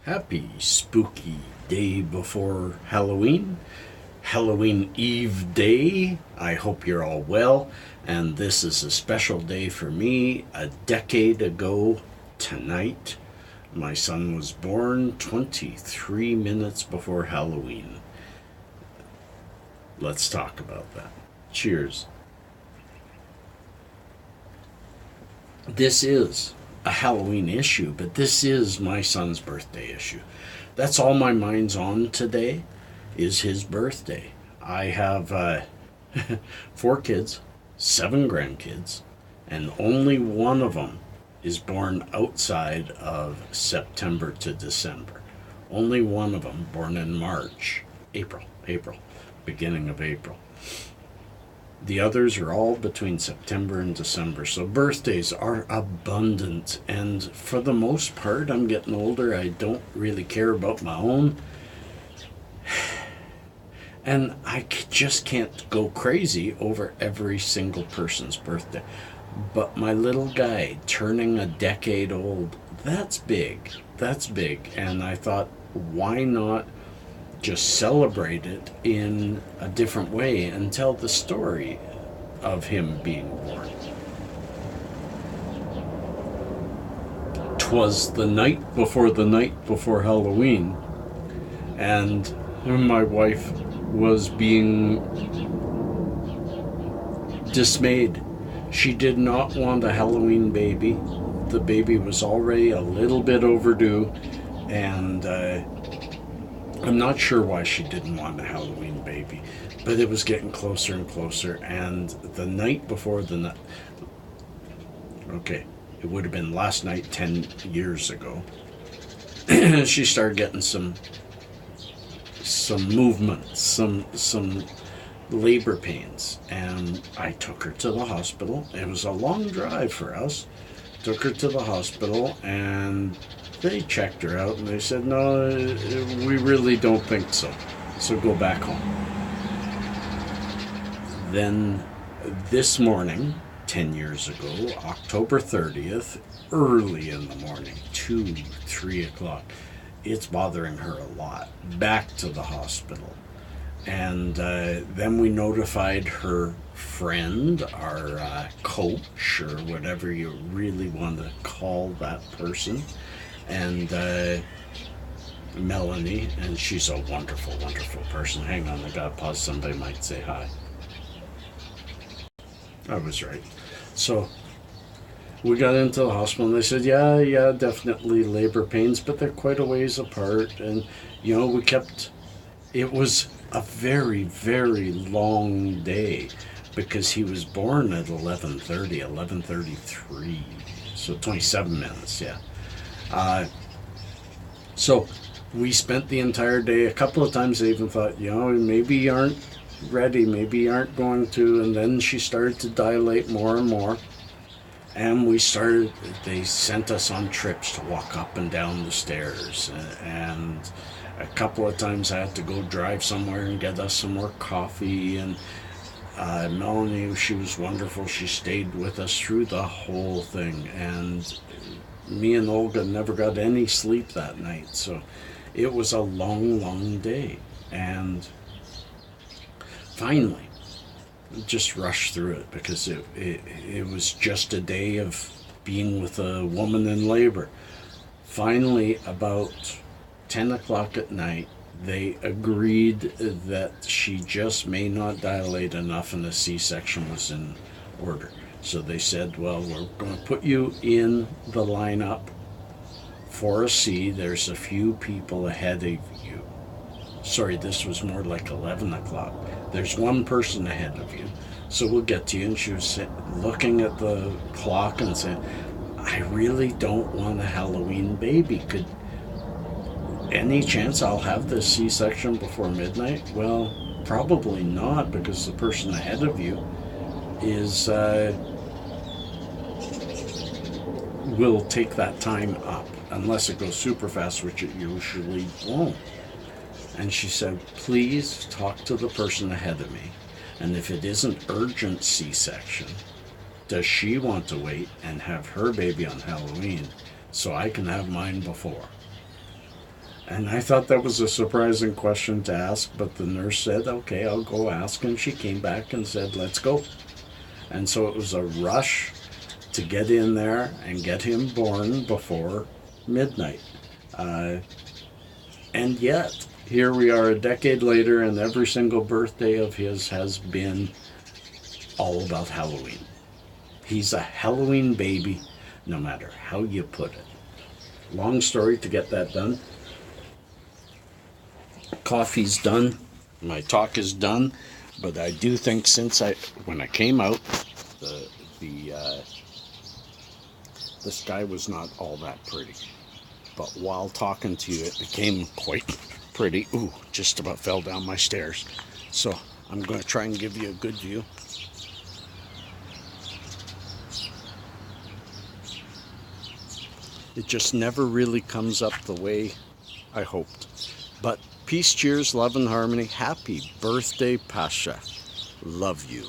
Happy spooky day before Halloween, Halloween Eve day. I hope you're all well, and this is a special day for me. A decade ago tonight, my son was born 23 minutes before Halloween. Let's talk about that. Cheers. This is a Halloween issue, but this is my son's birthday issue. That's all my mind's on today is his birthday. I have 4 kids, 7 grandkids, and only one of them is born outside of September to December. Only one of them born in March, April, beginning of April. The others are all between September and December, so birthdays are abundant, and for the most part, I'm getting older, I don't really care about my own, and I just can't go crazy over every single person's birthday. But my little guy turning a decade old, that's big, and I thought, why not just celebrate it in a different way and tell the story of him being born. 'Twas the night before Halloween, and my wife was being dismayed. She did not want a Halloween baby. The baby was already a little bit overdue, and I'm not sure why she didn't want a Halloween baby, but it was getting closer and closer, and the night before it would have been last night 10 years ago, she started getting some movement, some labor pains, and I took her to the hospital. It was a long drive for us. Took her to the hospital, and they checked her out, and they said, no, we really don't think so. So go back home. Then this morning, 10 years ago, October 30th, early in the morning, 2, 3 o'clock, it's bothering her a lot. Back to the hospital. And then we notified her friend, our coach, or whatever you really want to call that person, and Melanie, and she's a wonderful, wonderful person. Hang on, I gotta pause, somebody might say hi. I was right. So we got into the hospital, and they said, yeah, definitely labor pains, but they're quite a ways apart, and it was a very, very long day, because he was born at 11:33, so 27 minutes, yeah. So we spent the entire day. A couple of times they even thought, maybe you aren't ready, maybe you aren't going to, and then she started to dilate more and more, and they sent us on trips to walk up and down the stairs, and a couple of times I had to go drive somewhere and get us some more coffee, and Melanie, she was wonderful. She stayed with us through the whole thing, and me and Olga never got any sleep that night, so it was a long, long day. And finally, just rushed through it, because it was just a day of being with a woman in labor. Finally, about 10 o'clock at night, they agreed that she just may not dilate enough and a C-section was in order. So they said, well, we're going to put you in the lineup for a C. There's a few people ahead of you. Sorry, this was more like 11 o'clock. There's one person ahead of you, so we'll get to you. And she was looking at the clock and saying, I really don't want a Halloween baby. Any chance I'll have this C-section before midnight? Well, probably not, because the person ahead of you will take that time up, unless it goes super fast, which it usually won't. And she said, please talk to the person ahead of me, and if it isn't urgent C-section, does she want to wait and have her baby on Halloween so I can have mine before? And I thought that was a surprising question to ask, but the nurse said, okay, I'll go ask. And she came back and said, let's go. And so it was a rush to get in there and get him born before midnight. And yet, here we are a decade later, and every single birthday of his has been all about Halloween. He's a Halloween baby, no matter how you put it. Long story to get that done. Coffee's done. My talk is done. But I do think when I came out, the sky was not all that pretty. But while talking to you, it became quite pretty. Ooh, just about fell down my stairs. So I'm going to try and give you a good view. It just never really comes up the way I hoped. But peace, cheers, love, and harmony. Happy birthday, Pasha. Love you.